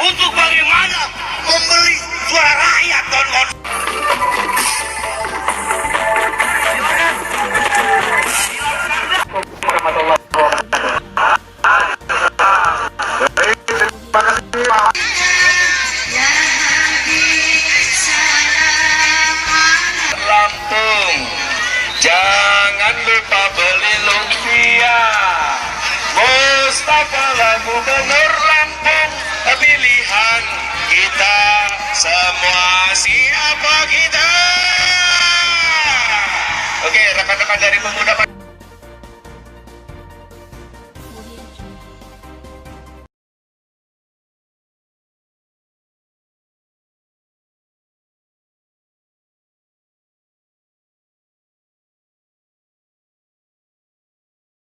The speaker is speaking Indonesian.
untuk bagaimana membeli suara rakyat, kawan-kawan. Lampung, jangan lupa beli lumpia. Mustafa lah Gubernur Lampung, pilihan kita semua. Siapa kita? Oke, rekan-rekan dari pemuda